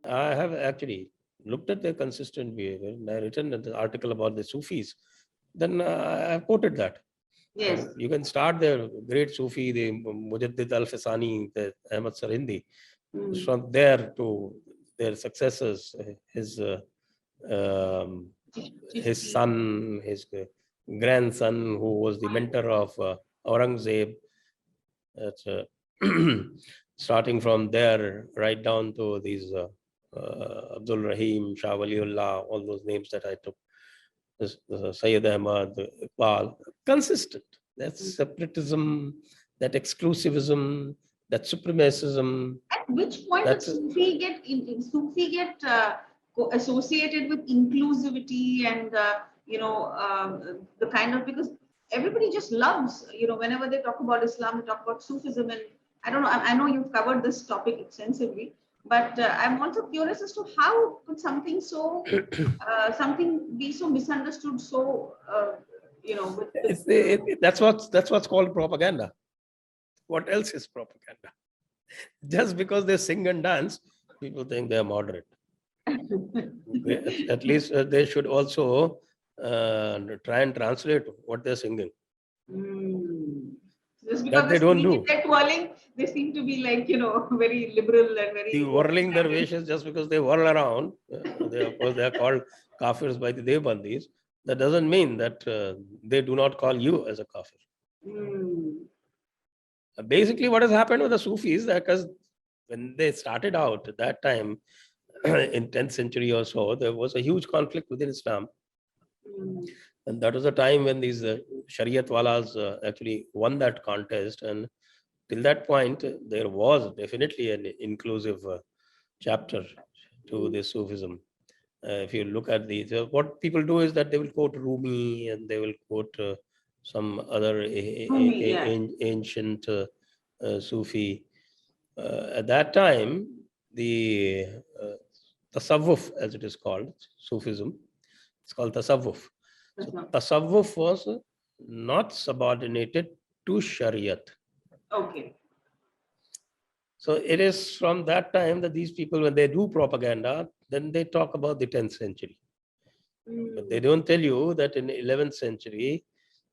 I have actually looked at their consistent behavior, and I written an article about the Sufis. Then I have quoted that. Yes. You can start the great Sufi, the Mujaddid al-Fasani, the Ahmad Sarindi, Mm. from there to their successors, um, his Citti. son, his grandson, who was the mentor of Aurangzeb. That's, starting from there right down to these Abdul Rahim, Shah Waliullah, all those names that I took, Sayyid Ahmad, Iqbal, consistent. Mm. That's separatism, that exclusivism, that supremacism. At which point did That's Sufi get associated with inclusivity and the kind of, because everybody just loves, whenever they talk about Islam, they talk about Sufism, and I don't know. I know you've covered this topic extensively, but I'm also curious as to how could something be so misunderstood, with that's what's called propaganda. What else is propaganda? Just because they sing and dance, people think they are moderate. At least they should also try and translate what they're singing. Mm. Just because That they they're don't singing in do. that twirling, they seem to be like, very liberal and The very whirling open-minded. dervishes, just because they whirl around, of course, they are called kafirs by the Devbandis. That doesn't mean that they do not call you as a kafir. Mm. Basically, what has happened with the Sufis, because when they started out at that time, in 10th century or so, there was a huge conflict within Islam. Mm. And that was a time when these Shariat walas actually won that contest. And till that point, there was definitely an inclusive chapter to Mm. the Sufism. If you look at these, what people do is that they will quote Rumi and they will quote some other Rumi, yeah. ancient Sufi. At that time, the tasawwuf, as it is called, Sufism, it's called tasawwuf. That's So not tasawwuf was not subordinated to Shariat. okay. So it is from that time that these people, when they do propaganda, then they talk about the 10th century. But they Mm. don't tell you that in the 11th century,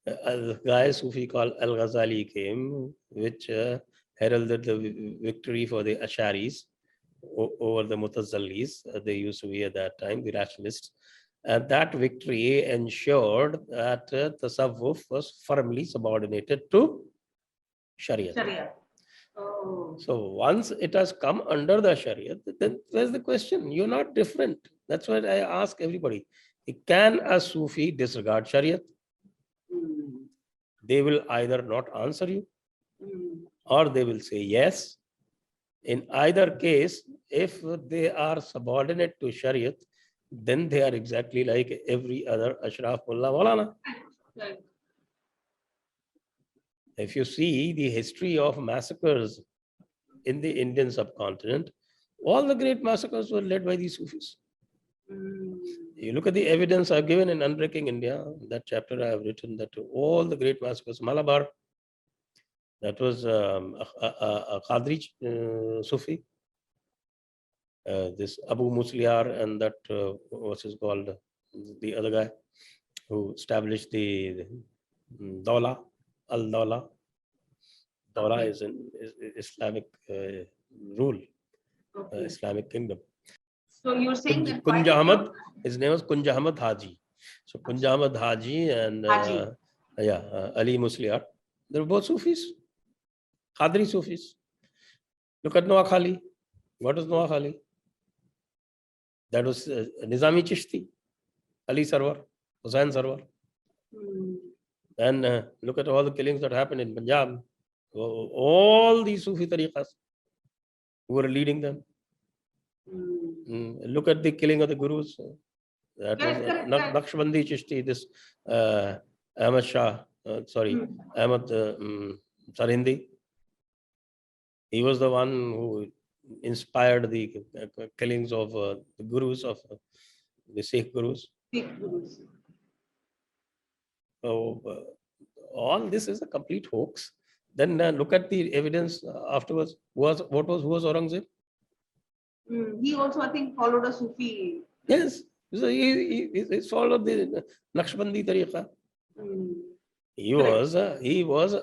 a guy Sufi called Al Ghazali came, which heralded the victory for the Asharis over the Mutazallis. They used to be at that time, the rationalists. And that victory ensured that Tasawwuf was firmly subordinated to Shariat. Sharia. Oh. So once it has come under the Shariat, then there's the question. You're not different. That's what I ask everybody. Can a Sufi disregard Shariat? Mm. They will either not answer you Mm. or they will say yes. In either case, if they are subordinate to Shariat, then they are exactly like every other Ashraf Mullah Maulana. Right. If you see the history of massacres in the Indian subcontinent, all the great massacres were led by these Sufis. Mm. You look at the evidence I've given in Unbreaking India, that chapter I have written that all the great massacres, Malabar, that was a Qadri Sufi, this Abu Musliar, and that, what's his called, the other guy who established the Dawla, Al Dawla. Dawla Okay. is an Islamic rule, Okay. Islamic kingdom. So you're saying that quite Kunj a few of Ahmad, his name was Kunj Ahmad Haji. So Kunj Ahmad Haji and Haji. Ali Musliar, they're both Sufis, Qadri Sufis. Look at Noah Khali. What is Noah Khali? That was Nizami Chishti, Ali Sarwar, Hussain Sarwar. Mm. And look at all the killings that happened in Punjab. All these Sufi tariqas who were leading them. Look at the killing of the gurus. That was Correct, correct, correct. Naqshbandi Chishti, this Ahmad Shah, Mm. Ahmad Sarhindi. He was the one who inspired the killings of the gurus of the Sikh gurus. Sikh gurus. So all this is a complete hoax. Then look at the evidence afterwards. Who was Aurangzeb? He also, I think, followed a Sufi. Yes. So he followed the Naqshbandi tariqa. He was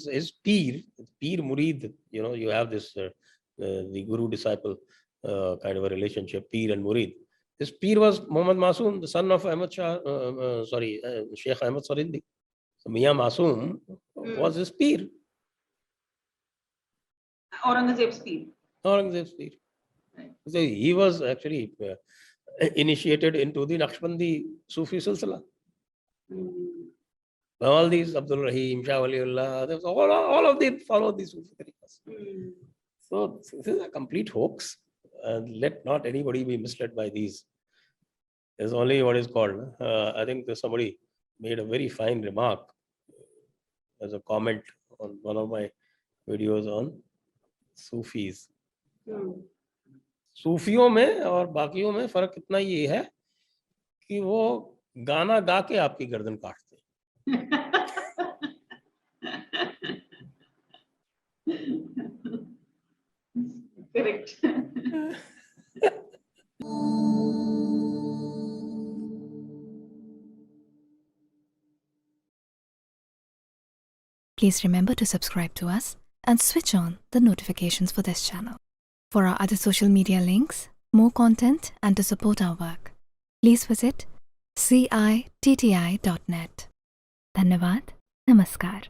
his peer murid. You know, you have this the guru disciple kind of a relationship, peer and murid. His peer was Muhammad Masoom, the son of Ahmad Shah, Sheikh Ahmad Sarindi. So Mian Masoom was his peer. Aurangzeb's peer. Aurangzeb's peer. Right. So he was actually initiated into the Naqshbandi Sufi silsila. All these Abdul Rahim, Shah Waliullah, all of them followed the Sufi tariqas. So this is a complete hoax. Let not anybody be misled by these. There's only what is called. I think there's somebody made a very fine remark as a comment on one of my videos on Sufis. सूफियों में और बाकियों में फर्क इतना ये है कि वो गाना गा के आपकी गर्दन काटते हैं. Correct. Please remember to subscribe to us and switch on the notifications for this channel. For our other social media links, more content, and to support our work, please visit citti.net. Dhanyavad. Namaskar.